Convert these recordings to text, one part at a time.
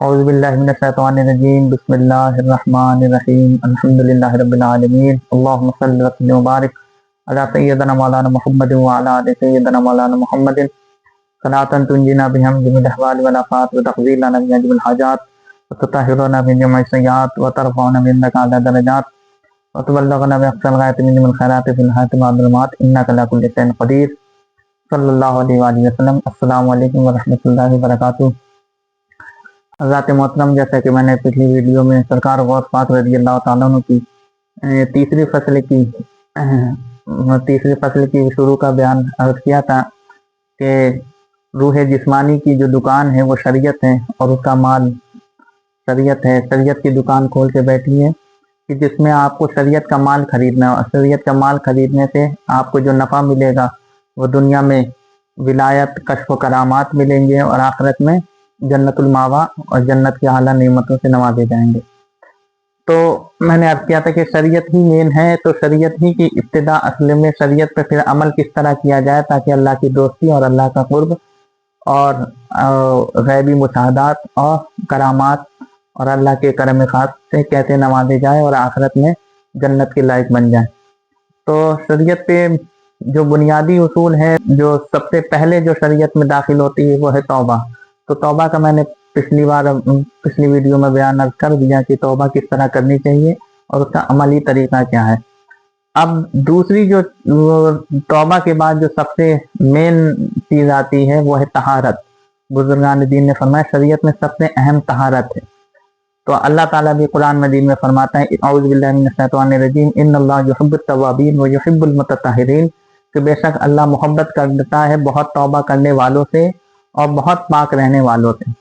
اعوذ باللہ من الشیطان الرجیم بسم اللہ الرحمن الرحیم الحمدللہ رب العالمین اللہم صلی وسلم وبارک علی سیدنا مولانا محمد وعلی آل سیدنا مولانا محمد صلاۃ تنجینا بہم جميع الاحوال والآفات وتقضی لنا بها جميع الحاجات وتطہرنا من جميع السیئات وترفعنا بها اعلی درجات وتبلغنا باقصى الغایۃ من جميع الخیرات فی الحیاة بعد الممات انک علی کل شیء قدیر صلی اللہ علیہ وآلہ وسلم۔ السلام علیکم ورحمۃ اللہ وبرکاتہ۔ حضرات محترم، جیسا کہ میں نے پچھلی ویڈیو میں سرکار غوث پاک رضی اللہ تعالیٰ عنہ کی تیسری فصل کی شروع کا بیان عرض کیا تھا کہ روح جسمانی کی جو دکان ہے وہ شریعت ہے اور اس کا مال شریعت ہے۔ شریعت کی دکان کھول کے بیٹھی ہے کہ جس میں آپ کو شریعت کا مال خریدنا ہے، اور شریعت کا مال خریدنے سے آپ کو جو نفع ملے گا وہ دنیا میں ولایت، کشف و کرامات ملیں گے اور آخرت میں جنت الماوا اور جنت کی اعلیٰ نعمتوں سے نوازے جائیں گے۔ تو میں نے عرض کیا تھا کہ شریعت ہی مین ہے، تو شریعت ہی کی ابتدا اصل میں شریعت پہ پھر عمل کس طرح کیا جائے تاکہ اللہ کی دوستی اور اللہ کا قرب اور غیبی مشاہدات اور کرامات اور اللہ کے کرم خاص سے کیسے نوازے جائے اور آخرت میں جنت کے لائق بن جائے۔ تو شریعت پہ جو بنیادی اصول ہے، جو سب سے پہلے جو شریعت میں داخل ہوتی ہے وہ ہے توبہ۔ تو توبہ کا میں نے پچھلی ویڈیو میں بیان کر دیا کہ توبہ کس طرح کرنی چاہیے اور اس کا عملی طریقہ کیا ہے۔ اب دوسری جو توبہ کے بعد جو سب سے مین چیز آتی ہے وہ ہے طہارت۔ بزرگان دین نے فرمایا شریعت میں سب سے اہم طہارت ہے۔ تو اللہ تعالیٰ بھی قرآن مجید میں فرماتا ہے اعوذ باللہ من الشیطان الرجیم ان اللہ یحب التوابین ویحب المتطہرین، کہ بے شک اللہ محبت کرتا ہے بہت توبہ کرنے والوں سے اور بہت پاک رہنے والوں سے۔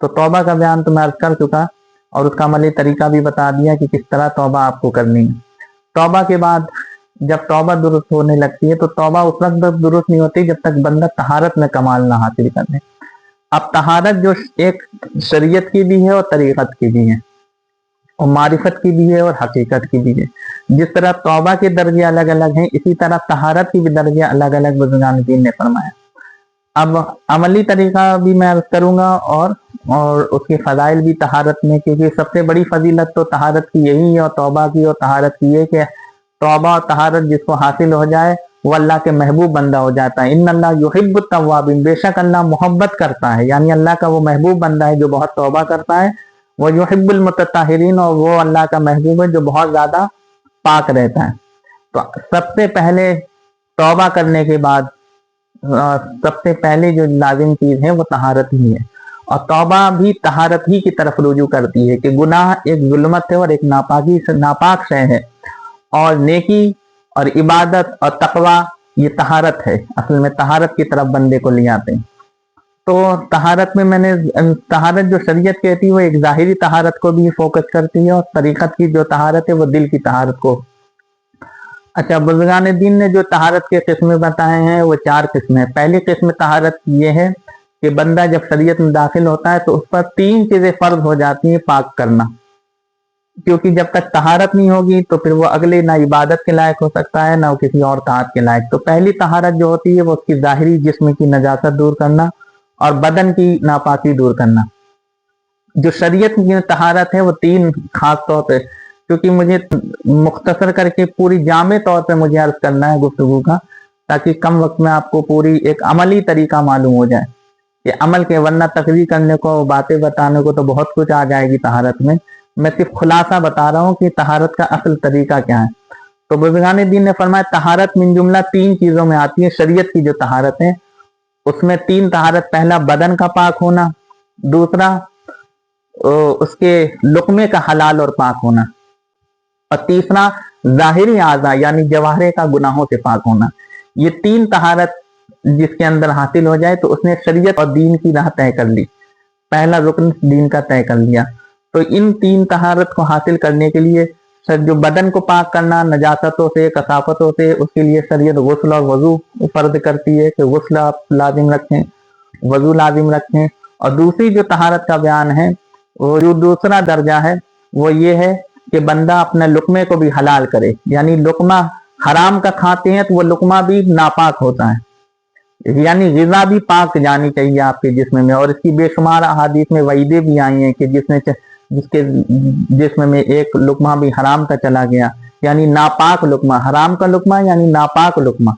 تو توبہ کا بیان تو میں عرض کر چکا اور اس کا عملی طریقہ بھی بتا دیا کہ کس طرح توبہ آپ کو کرنی ہے۔ توبہ کے بعد جب توبہ درست ہونے لگتی ہے تو توبہ اس وقت درست نہیں ہوتی جب تک بندہ طہارت میں کمال نہ حاصل کر لے۔ اب طہارت جو ایک شریعت کی بھی ہے اور طریقت کی بھی ہے اور معرفت کی بھی ہے اور حقیقت کی بھی ہے۔ جس طرح توبہ کے درجے الگ الگ ہیں اسی طرح طہارت کی بھی درجے الگ الگ بزرگان دین نے فرمایا۔ اب عملی طریقہ بھی میں عرض کروں گا اور اس کے فضائل بھی طہارت میں، کیونکہ سب سے بڑی فضیلت تو طہارت کی یہی ہے اور توبہ کی اور طہارت کی ہے کہ توبہ اور طہارت جس کو حاصل ہو جائے وہ اللہ کے محبوب بندہ ہو جاتا ہے۔ ان اللہ یحب التوابین، بے شک اللہ محبت کرتا ہے، یعنی اللہ کا وہ محبوب بندہ ہے جو بہت توبہ کرتا ہے۔ وہ یحب المتطہرین، اور وہ اللہ کا محبوب ہے جو بہت زیادہ پاک رہتا ہے۔ تو سب سے پہلے توبہ کرنے کے بعد سب سے پہلے جو لازم چیز ہے وہ طہارت ہی ہے، اور توبہ بھی طہارت ہی کی طرف رجوع کرتی ہے کہ گناہ ایک ظلمت ہے اور ایک ناپاک شے ہے، اور نیکی اور عبادت اور تقوی یہ طہارت ہے، اصل میں طہارت کی طرف بندے کو لے آتے ہیں۔ تو طہارت میں نے طہارت جو شریعت کہتی ہے وہ ایک ظاہری طہارت کو بھی فوکس کرتی ہے، اور طریقت کی جو طہارت ہے وہ دل کی طہارت کو۔ اچھا، بزرگان دین نے جو طہارت کے قسمیں بتائے ہیں وہ 4 قسمیں۔ پہلی قسم طہارت یہ ہے کہ بندہ جب شریعت میں داخل ہوتا ہے تو اس پر 3 چیزیں فرض ہو جاتی ہیں پاک کرنا، کیونکہ جب تک طہارت نہیں ہوگی تو پھر وہ اگلے نہ عبادت کے لائق ہو سکتا ہے نہ کسی اور طاعت کے لائق۔ تو پہلی طہارت جو ہوتی ہے وہ اس کی ظاہری جسم کی نجاست دور کرنا اور بدن کی ناپاکی دور کرنا۔ جو شریعت کی طہارت ہے وہ 3 خاص طور پہ، کیونکہ مجھے مختصر کر کے پوری جامع طور پہ مجھے عرض کرنا ہے گفتگو کا، تاکہ کم وقت میں آپ کو پوری ایک عملی طریقہ معلوم ہو جائے کہ عمل کے، ورنہ تقریر کرنے کو، باتیں بتانے کو تو بہت کچھ آ جائے گی طہارت میں۔ میں صرف خلاصہ بتا رہا ہوں کہ طہارت کا اصل طریقہ کیا ہے۔ تو بزرگان دین نے فرمایا طہارت من جملہ 3 چیزوں میں آتی ہے۔ شریعت کی جو طہارت ہے اس میں 3 طہارت: پہلا بدن کا پاک ہونا، دوسرا اس کے لقمے کا حلال اور پاک ہونا، اور تیسرا ظاہری اعضاء یعنی جوارح کا گناہوں سے پاک ہونا۔ یہ 3 طہارت جس کے اندر حاصل ہو جائے تو اس نے شریعت اور دین کی راہ طے کر لی، پہلا رکن دین کا طے کر لیا۔ تو ان 3 طہارت کو حاصل کرنے کے لیے جو بدن کو پاک کرنا نجاستوں سے، کثافتوں سے، اس کے لیے شریعت غسل اور وضو فرض کرتی ہے کہ غسل آپ لازم رکھیں، وضو لازم رکھیں۔ اور دوسری جو طہارت کا بیان ہے وہ جو دوسرا درجہ ہے وہ یہ ہے کہ بندہ اپنے لقمے کو بھی حلال کرے، یعنی لقمہ حرام کا کھاتے ہیں تو وہ لقمہ بھی ناپاک ہوتا ہے، یعنی غذا بھی پاک جانی چاہیے آپ کے جسم میں، اور اس کی بے شمار احادیث میں وعیدیں بھی آئی ہیں کہ جس کے جسم میں ایک لقمہ بھی حرام کا چلا گیا، یعنی ناپاک لقمہ، حرام کا لقمہ یعنی ناپاک لقمہ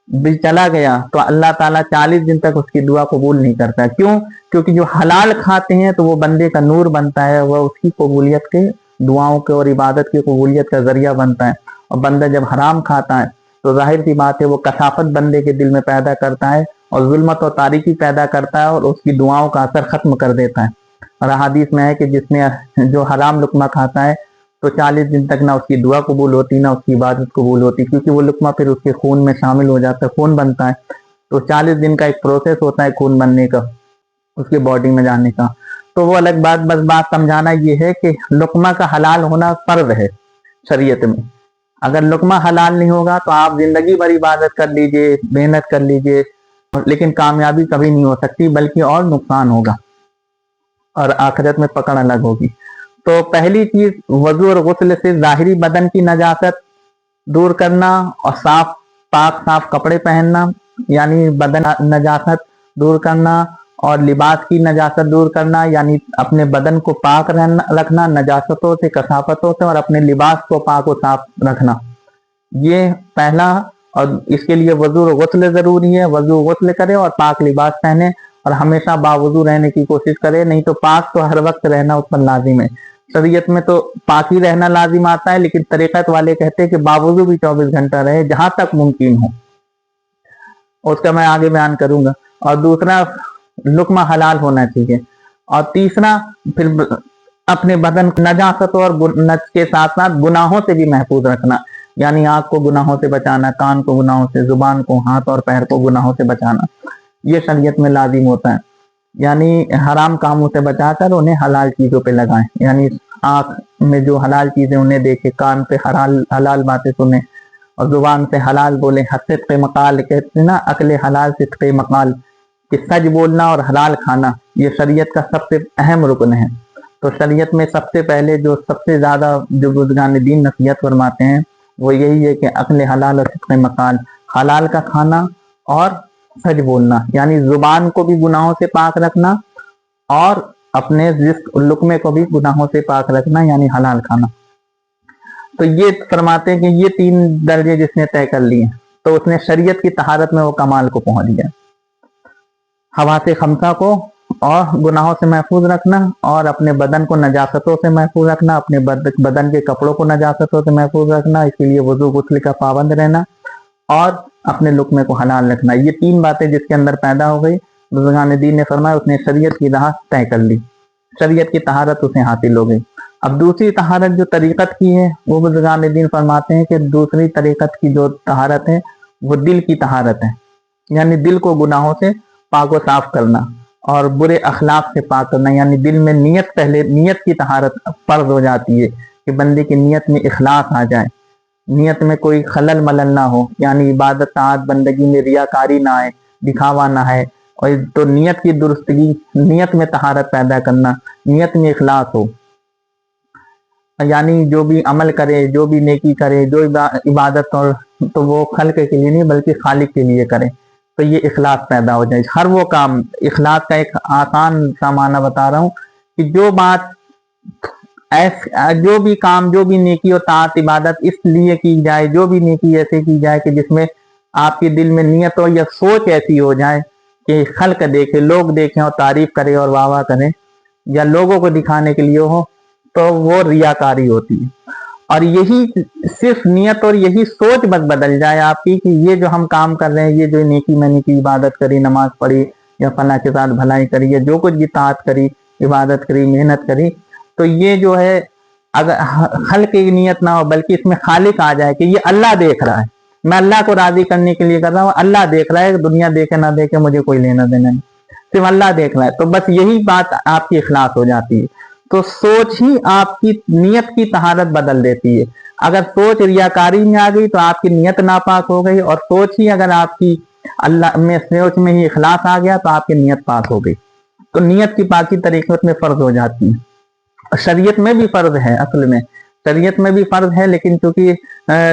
بھی چلا گیا، تو اللہ تعالیٰ 40 دن تک اس کی دعا قبول نہیں کرتا۔ کیوں؟ کیونکہ جو حلال کھاتے ہیں تو وہ بندے کا نور بنتا ہے، وہ اس کی قبولیت کے، دعاؤں کے اور عبادت کی قبولیت کا ذریعہ بنتا ہے۔ اور بندہ جب حرام کھاتا ہے تو ظاہر سی بات ہے وہ کثافت بندے کے دل میں پیدا کرتا ہے اور ظلمت اور تاریکی پیدا کرتا ہے اور اس کی دعاؤں کا اثر ختم کر دیتا ہے۔ اور احادیث میں ہے کہ جس نے جو حرام لقمہ کھاتا ہے تو 40 دن تک نہ اس کی دعا قبول ہوتی نہ اس کی عبادت قبول ہوتی، کیونکہ وہ لقمہ پھر اس کے خون میں شامل ہو جاتا ہے، خون بنتا ہے۔ تو 40 دن کا ایک پروسیس ہوتا ہے خون بننے کا، اس کے باڈی میں جانے کا۔ تو وہ الگ بات، بس بات سمجھانا یہ ہے کہ لقمہ کا حلال ہونا فرض ہے شریعت میں۔ اگر لقمہ حلال نہیں ہوگا تو آپ زندگی بھر عبادت کر لیجئے، محنت کر لیجئے، لیکن کامیابی کبھی نہیں ہو سکتی، بلکہ اور نقصان ہوگا اور آخرت میں پکڑ الگ ہوگی۔ تو پہلی چیز وضو اور غسل سے ظاہری بدن کی نجاست دور کرنا اور پاک صاف کپڑے پہننا، یعنی بدن نجاست دور کرنا، اور لباس کی نجاست دور کرنا، یعنی اپنے بدن کو پاک رکھنا نجاستوں سے، کثافتوں سے، اور اپنے لباس کو پاک و صاف رکھنا، یہ پہلا۔ اور اس کے لیے وضو اور غسل ضروری ہے، وضو غسل کرے اور پاک لباس پہنے اور ہمیشہ باوضو رہنے کی کوشش کرے، نہیں تو پاک تو ہر وقت رہنا اس پر لازم ہے۔ شریعت میں تو پاکی رہنا لازم آتا ہے، لیکن طریقت والے کہتے ہیں کہ باوضو بھی 24 گھنٹہ رہے جہاں تک ممکن ہو، اس کا میں آگے بیان کروں گا۔ اور دوسرا لقمہ حلال ہونا چاہیے، اور تیسرا پھر اپنے بدن نجاستوں اور کے ساتھ ساتھ گناہوں سے بھی محفوظ رکھنا، یعنی آنکھ کو گناہوں سے بچانا، کان کو گناہوں سے، زبان کو، ہاتھ اور پیر کو گناہوں سے بچانا، یہ شریعت میں لازم ہوتا ہے۔ یعنی حرام کاموں سے بچا کر انہیں حلال چیزوں پہ لگائیں، یعنی آنکھ میں جو حلال چیزیں انہیں دیکھے، کان پہ حلال باتیں سنیں، اور زبان سے حلال بولیں۔ صدق مقال کہتے ہیں نا، عقل حلال صدق مقال، کہ سچ بولنا اور حلال کھانا یہ شریعت کا سب سے اہم رکن ہے۔ تو شریعت میں سب سے پہلے جو سب سے زیادہ جو بزرگان دین نصیحت فرماتے ہیں وہ یہی ہے کہ عقل حلال اور صدق مقال، حلال کا کھانا اور سچ بولنا، یعنی زبان کو بھی گناہوں سے پاک رکھنا اور اپنے لقمے کو بھی گناہوں سے پاک رکھنا، یعنی حلال کھانا۔ تو یہ فرماتے ہیں کہ یہ 3 درجے جس نے طے کر لیے تو اس نے شریعت کی طہارت میں وہ کمال کو پہنچ گیا۔ حواس خمسہ کو اور گناہوں سے محفوظ رکھنا، اور اپنے بدن کو نجاستوں سے محفوظ رکھنا، اپنے بدن کے کپڑوں کو نجاستوں سے محفوظ رکھنا، اس کے لیے وضو غسل کا پابند رہنا، اور اپنے لقمے کو حلال رکھنا۔ یہ 3 باتیں جس کے اندر پیدا ہو گئی، بزرگان دین نے فرمایا اس نے شریعت کی راہ طے کر لی، شریعت کی طہارت اسے حاصل ہو گئی۔ اب دوسری طہارت جو طریقت کی ہے وہ بزرگان دین فرماتے ہیں کہ دوسری طریقت کی جو طہارت ہے وہ دل کی طہارت ہے، یعنی دل کو گناہوں سے پاک و صاف کرنا اور برے اخلاق سے پاک کرنا، یعنی دل میں نیت، پہلے نیت کی طہارت فرض ہو جاتی ہے کہ بندے کی نیت میں اخلاص آ جائے، نیت میں کوئی خلل ملل نہ ہو، یعنی عبادت طاعت بندگی میں ریاکاری نہ آئے، دکھاوا نہ ہے، اور تو نیت کی درستگی، نیت میں طہارت پیدا کرنا، نیت میں اخلاص ہو، یعنی جو بھی عمل کرے، جو بھی نیکی کرے، جو عبادت اور تو وہ خلق کے لیے نہیں بلکہ خالق کے لیے کرے، تو یہ اخلاص پیدا ہو جائے۔ ہر وہ کام، اخلاص کا ایک آسان سا معنی بتا رہا ہوں کہ جو بات، جو بھی کام، جو بھی نیکی اور طاعت عبادت اس لیے کی جائے، جو بھی نیکی ایسے کی جائے کہ جس میں آپ کے دل میں نیت ہو یا سوچ ایسی ہو جائے کہ خلق دیکھے، لوگ دیکھیں اور تعریف کرے اور واہ واہ کریں، یا لوگوں کو دکھانے کے لیے ہو، تو وہ ریاکاری ہوتی ہے۔ اور یہی صرف نیت اور یہی سوچ بس بدل جائے آپ کی کہ یہ جو ہم کام کر رہے ہیں، یہ جو نیکی میں نے کی، عبادت کری، نماز پڑھی، یا فلاں کے ساتھ بھلائی کری، یا جو کچھ بھی طاعت کری، عبادت کری، محنت کری، تو یہ جو ہے اگر خلق کی نیت نہ ہو بلکہ اس میں خالق آ جائے کہ یہ اللہ دیکھ رہا ہے، میں اللہ کو راضی کرنے کے لیے کر رہا ہوں، اللہ دیکھ رہا ہے، دنیا دیکھے نہ دیکھے مجھے کوئی لینا دینا نہیں، صرف اللہ دیکھ رہا ہے، تو بس یہی بات آپ کی اخلاص ہو جاتی ہے۔ تو سوچ ہی آپ کی نیت کی طہارت بدل دیتی ہے۔ اگر سوچ ریاکاری میں آ گئی تو آپ کی نیت ناپاک ہو گئی، اور سوچ ہی اگر آپ کی اللہ میں، سوچ میں ہی اخلاص آ گیا تو آپ کی نیت پاک ہو گئی۔ تو نیت کی پاکی طریقت میں فرض ہو جاتی ہے۔ شریعت میں بھی فرض ہے، اصل میں شریعت میں بھی فرض ہے، لیکن چونکہ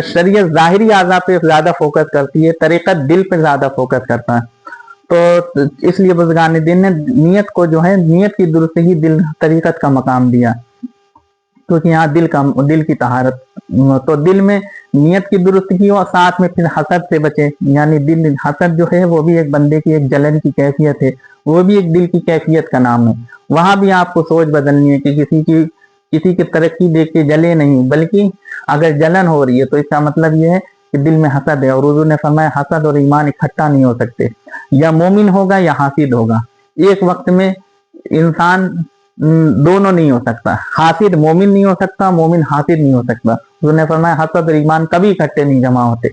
شریعت ظاہری اعضاء پہ زیادہ فوکس کرتی ہے، طریقت دل پہ زیادہ فوکس کرتا ہے۔ تو اس لیے بزرگان دین نے نیت کو جو ہے نیت کی درستگی دل طریقت کا مقام دیا، کیونکہ یہاں دل کی طہارت، تو دل میں نیت کی درستگی اور ساتھ میں پھر حسد سے بچے، یعنی دل حسد جو ہے وہ بھی ایک بندے کی ایک جلن کی کیفیت ہے، وہ بھی ایک دل کی کیفیت کا نام ہے۔ وہاں بھی آپ کو سوچ بدلنی ہے کہ کسی کی ترقی دیکھ کے جلے نہیں، بلکہ اگر جلن ہو رہی ہے تو اس کا مطلب یہ ہے کہ دل میں حسد ہے، اور حضور نے فرمایا حسد اور ایمان اکٹھا نہیں ہو سکتے، یا مومن ہوگا یا حاسد ہوگا، ایک وقت میں انسان دونوں نہیں ہو سکتا، حاسد مومن نہیں ہو سکتا، مومن حاسد نہیں ہو سکتا۔ حضور نے فرمایا حسد اور ایمان کبھی اکٹھے نہیں جمع ہوتے،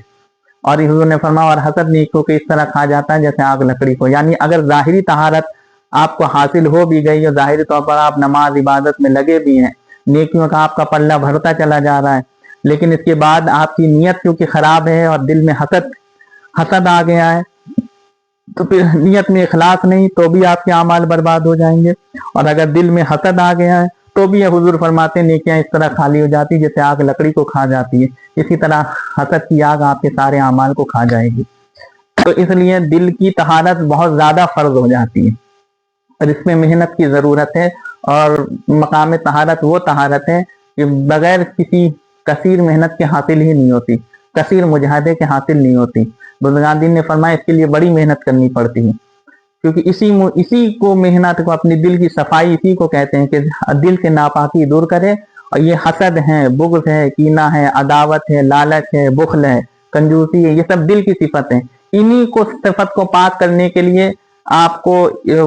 اور حضور نے فرمایا اور حسد نیکیوں کو اس طرح کھا جاتا ہے جیسے آگ لکڑی کو، یعنی اگر ظاہری طہارت آپ کو حاصل ہو بھی گئی اور ظاہری طور پر آپ نماز عبادت میں لگے بھی ہیں، نیکیوں کا آپ کا پلہ بڑھتا چلا جا رہا ہے، لیکن اس کے بعد آپ کی نیت کیونکہ خراب ہے اور دل میں حسد آ گیا ہے، تو پھر نیت میں اخلاص نہیں، تو بھی آپ کے اعمال برباد ہو جائیں گے، اور اگر دل میں حسد آ گیا ہے تو بھی حضور فرماتے ہیں نیکیاں اس طرح خالی ہو جاتی جیسے آگ لکڑی کو کھا جاتی ہے، اسی طرح حسد کی آگ آپ کے سارے اعمال کو کھا جائے گی۔ تو اس لیے دل کی طہارت بہت زیادہ فرض ہو جاتی ہے، اور اس میں محنت کی ضرورت ہے، اور مقام طہارت وہ طہارت ہے کہ بغیر کسی کثیر محنت کے حاصل ہی نہیں ہوتی، کثیر مجاہدے کے حاصل نہیں ہوتی۔ بزرگان دین نے فرمایا اس کے لیے بڑی محنت کرنی پڑتی ہے، کیونکہ اسی کو محنت کو، اپنی دل کی صفائی اسی کو کہتے ہیں کہ دل سے ناپاکی دور کرے، اور یہ حسد ہے، بغض ہے، کینہ ہے، عداوت ہے، لالچ ہے، بخل ہے، کنجوسی ہے، یہ سب دل کی صفت ہیں۔ انہی کو صفت کو پاک کرنے کے لیے آپ کو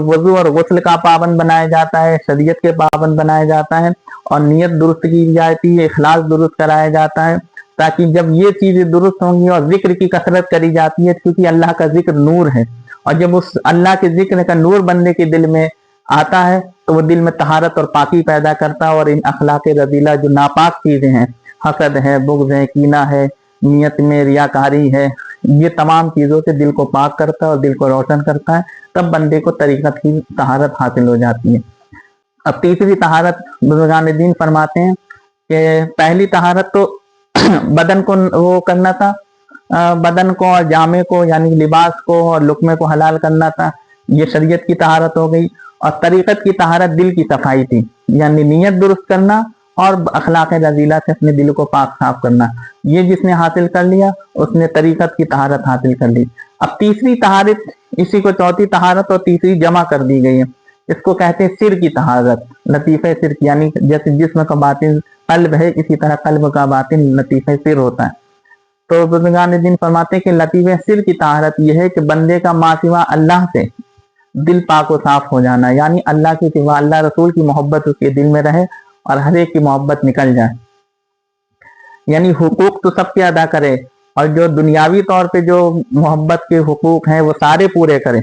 وضو اور غسل کا پابند بنایا جاتا ہے، شریعت کے پابند بنایا جاتا ہے، اور نیت درست کی جاتی ہے، اخلاص درست کرایا جاتا ہے، تاکہ جب یہ چیزیں درست ہوں گی، اور ذکر کی کثرت کری جاتی ہے کیونکہ اللہ کا ذکر نور ہے، اور جب اس اللہ کے ذکر کا نور بندے کے دل میں آتا ہے تو وہ دل میں طہارت اور پاکی پیدا کرتا ہے، اور ان اخلاق رذیلہ جو ناپاک چیزیں ہیں، حسد ہے، بغض ہے، کینہ ہے، نیت میں ریاکاری ہے، یہ تمام چیزوں سے دل کو پاک کرتا ہے اور دل کو روشن کرتا ہے، تب بندے کو طریقت کی طہارت حاصل ہو جاتی ہے۔ اب تیسری طہارت بزرگان دین فرماتے ہیں کہ پہلی طہارت تو بدن کو وہ کرنا تھا، بدن کو اور جامے کو یعنی لباس کو اور لقمے کو حلال کرنا تھا، یہ شریعت کی طہارت ہو گئی، اور طریقت کی طہارت دل کی صفائی تھی، یعنی نیت درست کرنا اور اخلاق رذیلہ سے اپنے دل کو پاک صاف کرنا، یہ جس نے حاصل کر لیا اس نے طریقت کی طہارت حاصل کر لی۔ اب تیسری طہارت، اسی کو چوتھی طہارت اور تیسری جمع کر دی گئی ہے، اس کو کہتے ہیں سر کی طہارت، لطیفہ سر کی، یعنی جیسے جسم کا باطن قلب ہے اسی طرح قلب کا باطن لطیفہ سر ہوتا ہے۔ تو بزرگان دین فرماتے ہیں کہ لطیفہ سر کی طہارت یہ ہے کہ بندے کا ما سوا اللہ سے دل پاک و صاف ہو جانا، یعنی اللہ کے سوا اللہ رسول کی محبت اس کے دل میں رہے اور ہر ایک کی محبت نکل جائے، یعنی حقوق تو سب کے ادا کرے، اور جو دنیاوی طور پہ جو محبت کے حقوق ہیں وہ سارے پورے کرے،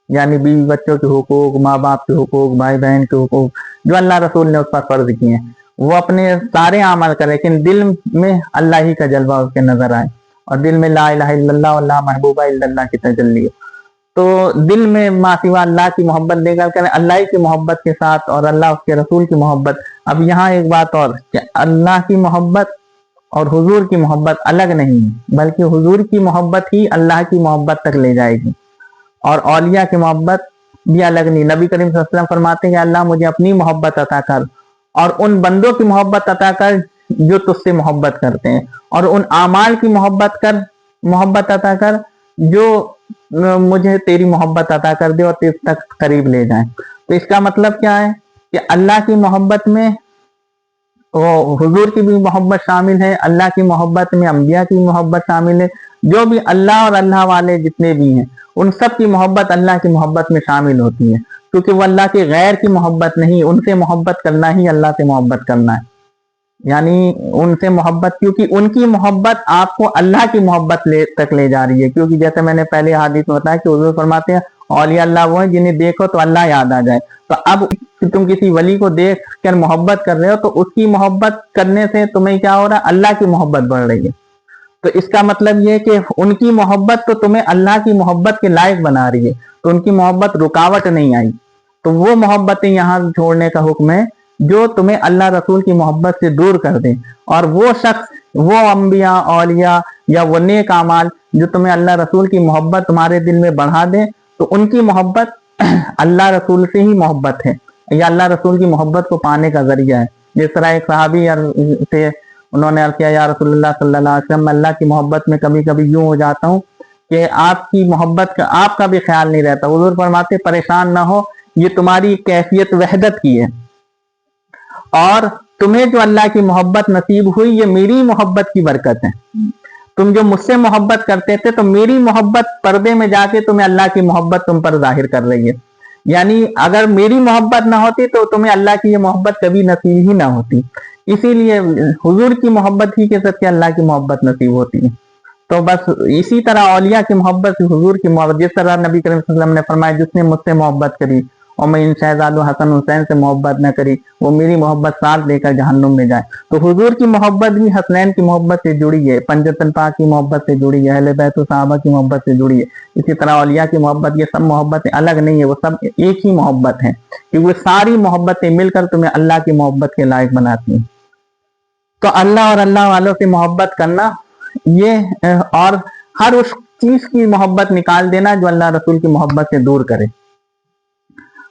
یعنی بیوی بچوں کے حقوق، ماں باپ کے حقوق، بھائی بہن کے حقوق جو اللہ رسول نے اس پر فرض کیے ہیں وہ اپنے سارے عمل کرے، لیکن دل میں اللہ ہی کا جلوہ اس کے نظر آئے، اور دل میں لا الہ الا اللہ لا محبوبہ الا اللہ کی تجلی ہو، تو دل میں ما سوا اللہ کی محبت لے کر کریں، اللہ کی محبت کے ساتھ اور اللہ اس کے رسول کی محبت۔ اب یہاں ایک بات اور کہ اللہ کی محبت اور حضور کی محبت الگ نہیں ہے، بلکہ حضور کی محبت ہی اللہ کی محبت تک لے جائے گی، اور اولیاء کی محبت بھی الگ نہیں۔ نبی کریم صلی اللہ علیہ وسلم فرماتے ہیں کہ اللہ مجھے اپنی محبت عطا کر، اور ان بندوں کی محبت عطا کر جو تجھ سے محبت کرتے ہیں، اور ان اعمال کی محبت عطا کر جو مجھے تیری محبت عطا کر دے اور تیرے تک قریب لے جائیں۔ تو اس کا مطلب کیا ہے کہ اللہ کی محبت میں وہ حضور کی بھی محبت شامل ہے، اللہ کی محبت میں انبیاء کی محبت شامل ہے، جو بھی اللہ اور اللہ والے جتنے بھی ہیں ان سب کی محبت اللہ کی محبت میں شامل ہوتی ہے، کیونکہ وہ اللہ کے غیر کی محبت نہیں، ان سے محبت کرنا ہی اللہ سے محبت کرنا ہے، یعنی ان سے محبت، کیونکہ ان کی محبت آپ کو اللہ کی محبت تک لے جا رہی ہے، کیونکہ جیسے میں نے پہلے حدیث میں بتایا کہ حضور فرماتے ہیں اولیاء اللہ وہ ہیں جنہیں دیکھو تو اللہ یاد آ جائے، تو اب تم کسی ولی کو دیکھ کر محبت کر رہے ہو تو اس کی محبت کرنے سے تمہیں کیا ہو رہا ہے، اللہ کی محبت بڑھ رہی ہے، تو اس کا مطلب یہ کہ ان کی محبت تو تمہیں اللہ کی محبت کے لائق بنا رہی ہے، تو ان کی محبت رکاوٹ نہیں آئی، تو وہ محبتیں یہاں چھوڑنے کا حکم ہے جو تمہیں اللہ رسول کی محبت سے دور کر دیں، اور وہ شخص، وہ انبیاء، اولیاء یا وہ نیک اعمال جو تمہیں اللہ رسول کی محبت تمہارے دل میں بڑھا دیں، تو ان کی محبت اللہ رسول سے ہی محبت ہے، یا اللہ رسول کی محبت کو پانے کا ذریعہ ہے. جس طرح ایک صحابی تھے، انہوں نے عرض کیا یا رسول اللہ صلی اللہ علیہ وسلم، اللہ کی محبت میں کبھی کبھی یوں ہو جاتا ہوں کہ آپ کی محبت کا آپ کا بھی خیال نہیں رہتا. حضور فرماتے پریشان نہ ہو، یہ تمہاری کیفیت وحدت کی ہے، اور تمہیں جو اللہ کی محبت نصیب ہوئی یہ میری محبت کی برکت ہے. تم جو مجھ سے محبت کرتے تھے تو میری محبت پردے میں جا کے تمہیں اللہ کی محبت تم پر ظاہر کر رہی ہے. یعنی اگر میری محبت نہ ہوتی تو تمہیں اللہ کی یہ محبت کبھی نصیب ہی نہ ہوتی. اسی لیے حضور کی محبت ہی کے ساتھ اللہ کی محبت نصیب ہوتی ہے. تو بس اسی طرح اولیاء کی محبت حضور کی محبت، جس طرح نبی کریم صلی اللہ علیہ وسلم نے فرمایا جس نے مجھ سے محبت کری اور میں ان شہزاد حسن حسین سے محبت نہ کری وہ میری محبت ساتھ لے کر جہنم میں جائے. تو حضور کی محبت بھی حسنین کی محبت سے جڑی ہے، پنجتن پاک کی محبت سے جڑی ہے، اہل بیت و صحابہ کی محبت سے جڑی ہے. اسی طرح اولیاء کی محبت، یہ سب محبتیں الگ نہیں ہے، وہ سب ایک ہی محبت ہیں، کہ وہ ساری محبتیں مل کر تمہیں اللہ کی محبت کے لائق بناتی ہیں. تو اللہ اور اللہ والوں سے محبت کرنا، یہ اور ہر اس چیز کی محبت نکال دینا جو اللہ رسول کی محبت سے دور کرے،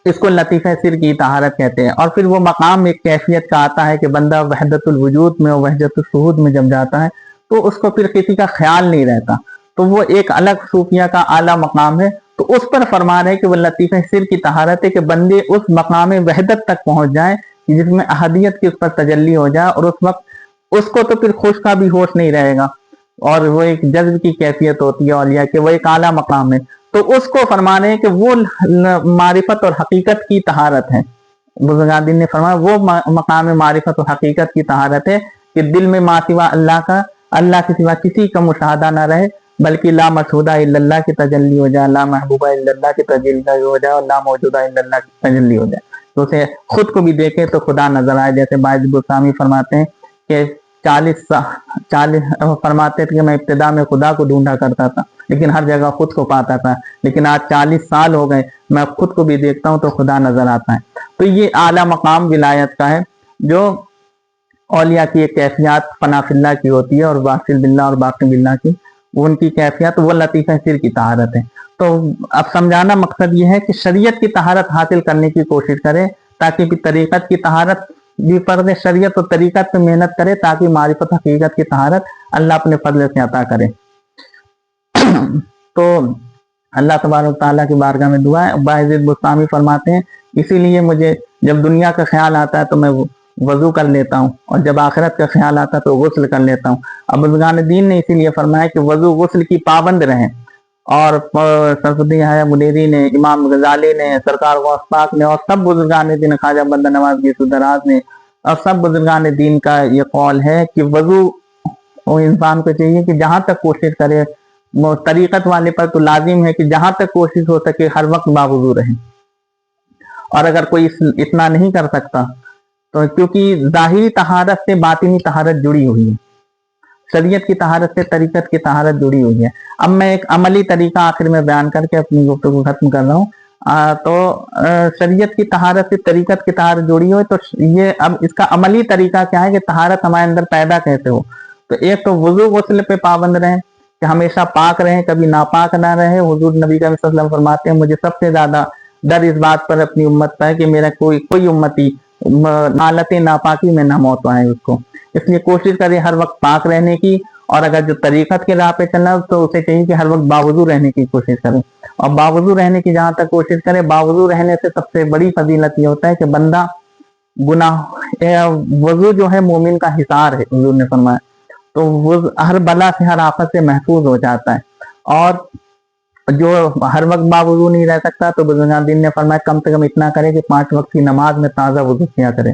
اس کو لطیفہ سر کی طہارت کہتے ہیں. اور پھر وہ مقام ایک کیفیت کا آتا ہے کہ بندہ وحدت الوجود میں اور وحدت الشہود میں جب جاتا ہے تو اس کو پھر کسی کا خیال نہیں رہتا، تو وہ ایک الگ صوفیہ کا اعلیٰ مقام ہے. تو اس پر فرما رہے کہ وہ لطیفہ سر کی طہارت ہے کہ بندے اس مقام وحدت تک پہنچ جائیں جس میں احدیت کی اس پر تجلی ہو جائے، اور اس وقت اس کو تو پھر خوش کا بھی ہوش نہیں رہے گا، اور وہ ایک جذب کی کیفیت ہوتی ہے اولیاء کہ وہ ایک اعلیٰ مقام ہے. تو اس کو فرمانے ہیں کہ وہ معرفت اور حقیقت کی طہارت ہے. بزرگان دین نے فرمایا وہ مقام معرفت اور حقیقت کی طہارت ہے کہ دل میں ما سوا اللہ کا، اللہ کے سوا کسی کا مشاہدہ نہ رہے، بلکہ لا مشہودہ الا اللہ کی تجلی ہو جائے، لا محبوبہ الا اللہ کی تجلی ہو جائے، اور لا موجودہ الا اللہ کی تجلی ہو جائے. تو اسے خود کو بھی دیکھے تو خدا نظر آئے. جیسے باعث بستامی فرماتے ہیں کہ 40 فرماتے تھے کہ میں ابتدا میں خدا کو ڈھونڈا کرتا تھا لیکن ہر جگہ خود کو پاتا تھا، لیکن آج 40 سال ہو گئے میں خود کو بھی دیکھتا ہوں تو خدا نظر آتا ہے. تو یہ اعلیٰ مقام ولایت کا ہے جو اولیاء کی ایک کیفیات فنا فی اللہ کی ہوتی ہے، اور واصل باللہ اور باقی باللہ کی وہ ان کی کیفیات وہ لطیفہ سر کی طہارت ہے. تو اب سمجھانا مقصد یہ ہے کہ شریعت کی طہارت حاصل کرنے کی کوشش کرے تاکہ بھی طریقت کی طہارت بھی فرض شریعت اور طریقت پہ محنت کرے تاکہ معرفت حقیقت کی طہارت اللہ اپنے فضل سے عطا کرے. تو اللہ تبارک تعالیٰ کی بارگاہ میں دعا ہے. باعزت بستامی فرماتے ہیں اسی لیے مجھے جب دنیا کا خیال آتا ہے تو میں وضو کر لیتا ہوں، اور جب آخرت کا خیال آتا ہے تو غسل کر لیتا ہوں. اب بزرگان دین نے اسی لیے فرمایا کہ وضو غسل کی پابند رہیں، اور سرفدی حیا مدیری نے، امام غزالی نے، سرکار غوث پاک نے، اور سب بزرگان دین، خواجہ بندہ نواز گیسو دراز نے، اور سب بزرگان دین کا یہ قول ہے کہ وضو انسان کو چاہیے کہ جہاں تک کوشش کرے، طریقت والے پر تو لازم ہے کہ جہاں تک کوشش ہو سکے ہر وقت باوضو رہے. اور اگر کوئی اتنا نہیں کر سکتا تو کیونکہ ظاہری طہارت سے باطنی طہارت جڑی ہوئی ہے، شریعت کی طہارت سے طریقت کی طہارت جڑی ہوئی ہے. اب میں ایک عملی طریقہ آخر میں بیان کر کے اپنی گفتگو ختم کر رہا ہوں. تو شریعت کی طہارت سے طریقت کی طہارت جڑی ہوئی، تو یہ اب اس کا عملی طریقہ کیا ہے کہ طہارت ہمارے اندر پیدا کیسے ہو. تو ایک تو وضو غسل پہ پابند رہیں کہ ہمیشہ پاک رہیں، کبھی ناپاک نہ رہے. حضور نبی صلی اللہ علیہ وسلم فرماتے ہیں مجھے سب سے زیادہ ڈر اس بات پر اپنی امت پر ہے کہ میرا کوئی امتی حالت ناپاکی میں نہ موت آئے اس کو. اس لیے کوشش کرے ہر وقت پاک رہنے کی، اور اگر جو طریقت کے راہ پہ چلنا تو اسے چاہیے کہ ہر وقت باوضو رہنے کی کوشش کرے. اور باوضو رہنے کی جہاں تک کوشش کرے، باوضو رہنے سے سب سے بڑی فضیلت یہ ہوتا ہے کہ بندہ وضو جو ہے مومن کا حصار ہے، حضور نے فرمایا. تو وہ ہر بلا سے ہر آفت سے محفوظ ہو جاتا ہے. اور جو ہر وقت باوضو نہیں رہ سکتا تو بزرگان دین نے فرمایا کم سے کم اتنا کرے کہ 5 وقت کی نماز میں تازہ وضو کیا کرے.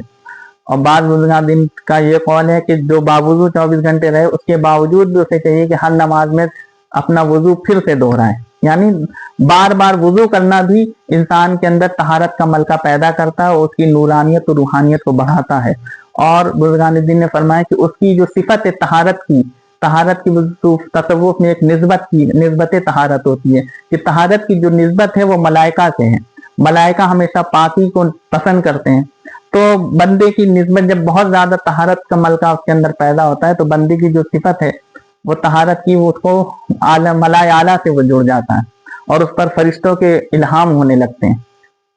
اور بعض بزرگان دین کا یہ قول ہے کہ جو باوضو 24 گھنٹے رہے اس کے باوجود بھی اسے چاہیے کہ ہر نماز میں اپنا وضو پھر سے دہرائے. یعنی بار بار وضو کرنا بھی انسان کے اندر طہارت کا ملکہ پیدا کرتا ہے اور اس کی نورانیت و روحانیت کو بڑھاتا ہے. اور بزرگان دین نے فرمایا کہ اس کی جو صفت ہے طہارت کی تصوف میں ایک نسبت طہارت ہوتی ہے کہ طہارت کی جو نسبت ہے وہ ملائکہ سے ہے. ملائکہ ہمیشہ پاکی کو پسند کرتے ہیں. تو بندے کی نسبت جب بہت زیادہ طہارت کا ملکہ اس کے اندر پیدا ہوتا ہے تو بندے کی جو صفت ہے وہ طہارت کی اس کو ملائے اعلیٰ سے وہ جڑ جاتا ہے. اور اس پر فرشتوں کے الہام ہونے لگتے ہیں،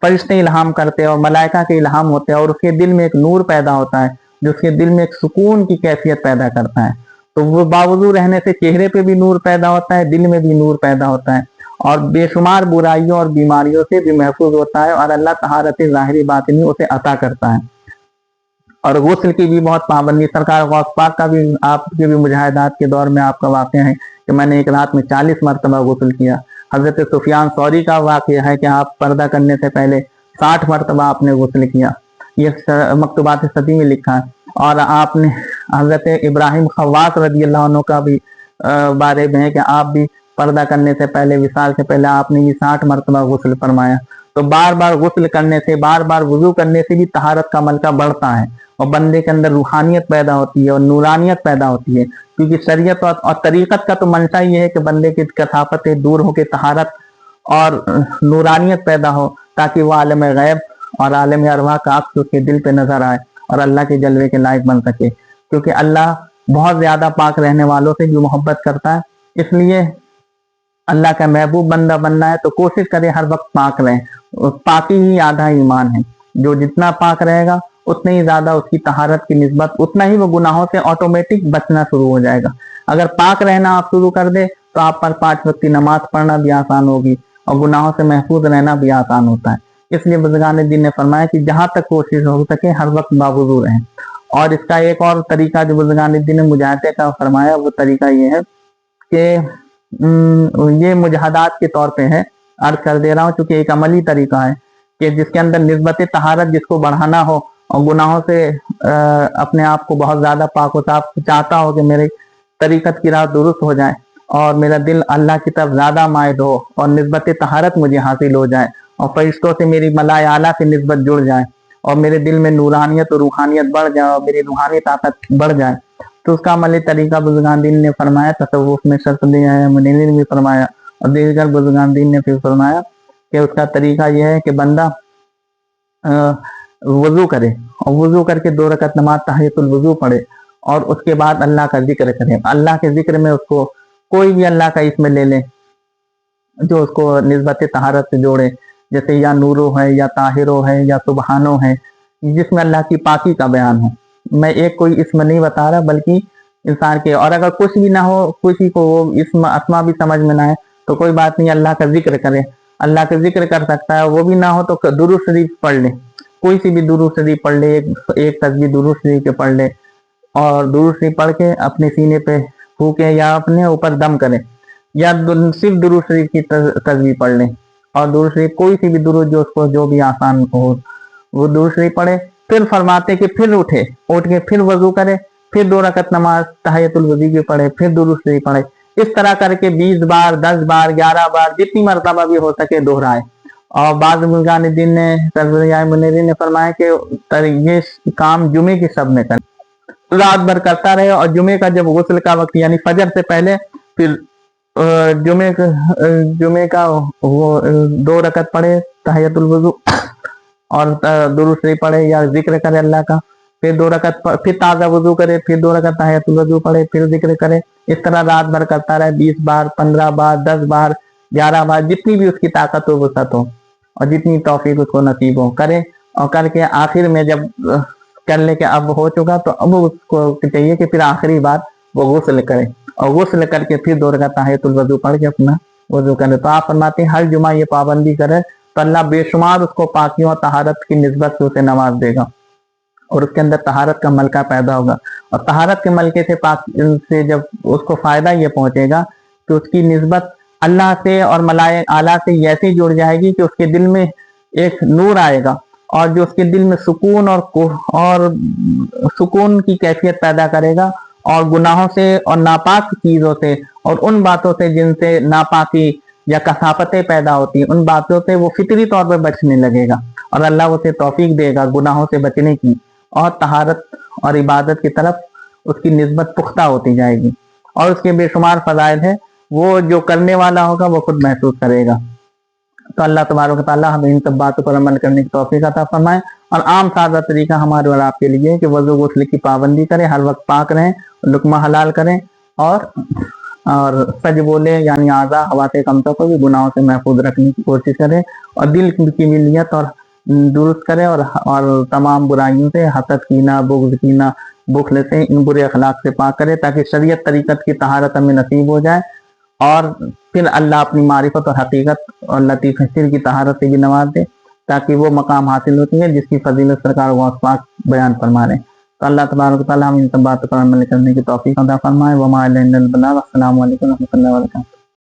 فرشتے الہام کرتے ہیں اور ملائکہ کے الہام ہوتے ہیں، اور اس کے دل میں ایک نور پیدا ہوتا ہے جو اس کے دل میں ایک سکون کی کیفیت پیدا کرتا ہے۔ تو وہ باوضو رہنے سے چہرے پہ بھی نور پیدا ہوتا ہے، دل میں بھی نور پیدا ہوتا ہے، اور بے شمار برائیوں اور بیماریوں سے بھی محفوظ ہوتا ہے، اور اللہ طہارت ظاہری باطنی اسے عطا کرتا ہے۔ اور غسل کی بھی بہت پابندی، سرکار غوث پاک کا بھی آپ کے بھی مجاہدات کے دور میں آپ کا واقعہ ہے کہ میں نے ایک رات میں 40 مرتبہ غسل کیا۔ حضرت سفیان ثوری کا واقعہ ہے کہ آپ پردہ کرنے سے پہلے 60 مرتبہ آپ نے غسل کیا، یہ مکتوبات صدی میں لکھا ہے۔ اور آپ نے حضرت ابراہیم خواص رضی اللہ عنہ کا بھی بارے میں ہے کہ آپ بھی پردہ کرنے سے پہلے، وصال سے پہلے آپ نے بھی 60 مرتبہ غسل فرمایا۔ تو بار بار غسل کرنے سے، بار بار وضو کرنے سے بھی طہارت کا ملکہ بڑھتا ہے، اور بندے کے اندر روحانیت پیدا ہوتی ہے اور نورانیت پیدا ہوتی ہے، کیونکہ شریعت اور طریقت کا تو منشا یہ ہے کہ بندے کی کثافتیں دور ہو کے طہارت اور نورانیت پیدا ہو، تاکہ وہ عالم غیب اور عالم ارواح کا عکس اس کے دل پہ نظر آئے اور اللہ کے جلوے کے لائق بن سکے، کیونکہ اللہ بہت زیادہ پاک رہنے والوں سے بھی محبت کرتا ہے۔ اس لیے اللہ کا محبوب بندہ بننا ہے تو کوشش کرے ہر وقت پاک رہے، پاکی ہی آدھا ایمان ہے، جو جتنا پاک رہے گا اتنا ہی زیادہ اس کی طہارت کی نسبت، اتنا ہی وہ گناہوں سے آٹومیٹک بچنا شروع ہو جائے گا۔ اگر پاک رہنا آپ شروع کر دے تو آپ پر 5 وقت کی نماز پڑھنا بھی آسان ہوگی اور گناہوں سے محفوظ رہنا بھی آسان ہوتا ہے۔ اس لیے بزرگان دین نے فرمایا کہ جہاں تک کوشش ہو سکے ہر وقت باوضو رہیں۔ اور اس کا ایک اور طریقہ جو بزرگان دین نے مجاہدے کا فرمایا، وہ طریقہ یہ ہے کہ یہ مجاہدات کے طور پہ ہے، عرض کر دے رہا ہوں، چونکہ ایک عملی طریقہ ہے کہ جس کے اندر نسبت طہارت جس کو بڑھانا ہو اور گناہوں سے اپنے آپ کو بہت زیادہ پاک و صاف چاہتا ہو کہ میری طریقت کی راہ درست ہو جائے اور میرا دل اللہ کی طرف زیادہ مائل ہو اور نسبت طہارت مجھے حاصل ہو جائے اور فرشتوں سے میری ملائے اعلیٰ سے نسبت جڑ جائے اور میرے دل میں نورانیت اور روحانیت بڑھ جائے اور میری روحانی طاقت بڑھ جائے، تو اس کا عملی طریقہ بزرگان دین نے فرمایا، تصوف میں شرط دیا ہے، منیر نے بھی فرمایا اور دیگر بزرگان دین نے پھر فرمایا کہ اس کا طریقہ یہ ہے کہ بندہ وضو کرے اور وضو کر کے 2 رکعت نماز تحیۃ الوضو پڑھے اور اس کے بعد اللہ کا ذکر کرے۔ اللہ کے ذکر میں اس کو کوئی بھی اللہ کا اسم لے لے جو اس کو نسبت طہارت سے جوڑے، جیسے یا نورو ہے یا طاہرو ہے یا سبحانو ہے، جس میں اللہ کی پاکی کا بیان ہو۔ میں ایک کوئی اسم نہیں بتا رہا بلکہ انسان کے، اور اگر کچھ بھی نہ ہو، کسی کو وہ اسم اسما بھی سمجھ میں نہ آئے تو کوئی بات نہیں، اللہ کا ذکر کرے، اللہ کا ذکر کر سکتا ہے۔ وہ بھی نہ ہو تو درود شریف پڑھ لے، کوئی سی بھی درود شریف پڑھ لے، ایک تسبیح درود شریف کے پڑھ لے اور درود شریف پڑھ کے اپنے سینے پہ پھونکے یا اپنے اوپر دم کرے، یا صرف درود شریف کی تسبیح پڑھ لے اور درود شریف کوئی سی بھی درود جو اس کو جو بھی آسان ہو وہ درود شریف پڑھے۔ پھر فرماتے کہ پھر اٹھ کے پھر وضو کرے، پھر 2 رکعت نماز تحیۃ الوضو کی پڑھے، پھر درود شریف پڑھے، اس طرح کر کے 20 بار 10 بار 11 بار جتنی مرتبہ بھی ہو سکے دہرائے۔ اور بعض بزرگان دین نے فرمایا کہ یہ کام جمعے کی شب میں کرے، رات بھر کرتا رہے اور جمعے کا جب غسل کا وقت یعنی فجر سے پہلے پھر جمعے کا وہ 2 رکعت پڑھے تحیۃ الوضو اور درود شریف پڑھے یا ذکر کرے اللہ کا، پھر 2 رکعت پھر تازہ وضو کرے، پھر 2 رکعت تحیۃ الوضو پڑھے، پھر ذکر کرے، اس طرح رات بھر کرتا رہے 20 بار 15 بار 10 بار 11 بار جتنی بھی اس کی طاقت ہو وسعت ہو اور جتنی توفیق اس کو نصیب ہو کرے، اور کر کے آخر میں جب کر لے کہ اب ہو چکا تو اب اس کو چاہیے کہ پھر آخری بار وہ غسل کرے اور غسل کر کے پھر 2 رکعت تحیۃ الوضو پڑھ کے اپنا وضو کرے۔ تو آپ فرماتے ہیں ہر جمعہ یہ پابندی کرے تو اللہ بے شمار اس کو پاکیوں اور طہارت کی نسبت سے اسے نواز دے گا اور اس کے اندر طہارت کا ملکہ پیدا ہوگا، اور طہارت کے ملکے سے جب اس کو فائدہ یہ پہنچے گا کہ اس کی نسبت اللہ سے اور ملائک اعلیٰ سے ایسی جڑ جائے گی کہ اس کے دل میں ایک نور آئے گا اور جو اس کے دل میں سکون اور سکون کی کیفیت پیدا کرے گا، اور گناہوں سے اور ناپاک چیزوں سے اور ان باتوں سے جن سے ناپاکی یا کثافتیں پیدا ہوتی ہیں ان باتوں سے وہ فطری طور پہ بچنے لگے گا اور اللہ اسے توفیق دے گا گناہوں سے بچنے کی، اور طہارت اور عبادت کی طرف اس کی نسبت پختہ ہوتی جائے گی، اور اس کے بے شمار فضائل ہے وہ جو کرنے والا ہوگا وہ خود محسوس کرے گا۔ تو اللہ تبارک و تعالیٰ ہمیں ان سب باتوں پر عمل کرنے کی توفیق عطا فرمائے، اور عام سادہ طریقہ ہمارے اور آپ کے لیے کہ وضو غسل کی پابندی کریں، ہر وقت پاک رہیں، لقمہ حلال کریں اور اور سچ بولے یعنی اعضاء حواس خمسہ کو بھی گناہوں سے محفوظ رکھنے کی کوشش کرے اور دل کی نیت اور درست کرے اور تمام برائیوں سے حسد کینہ بغض کینہ بخل سے ان برے اخلاق سے پاک کرے تاکہ شریعت طریقت کی طہارت ہمیں نصیب ہو جائے اور پھر اللہ اپنی معرفت اور حقیقت اور لطیف سر کی طہارت سے بھی نواز دے تاکہ وہ مقام حاصل ہوتی ہے جس کی فضیلت سرکار غوث پاک بیان فرما رہے ہیں. تو اللہ تبارک و تعالیٰ ہم ان سب باتوں پر عمل کرنے کی توفیق عطا فرمائے. وما علینا الا البلاغ. السلام علیکم و رحمۃ اللہ وبرکاتہ.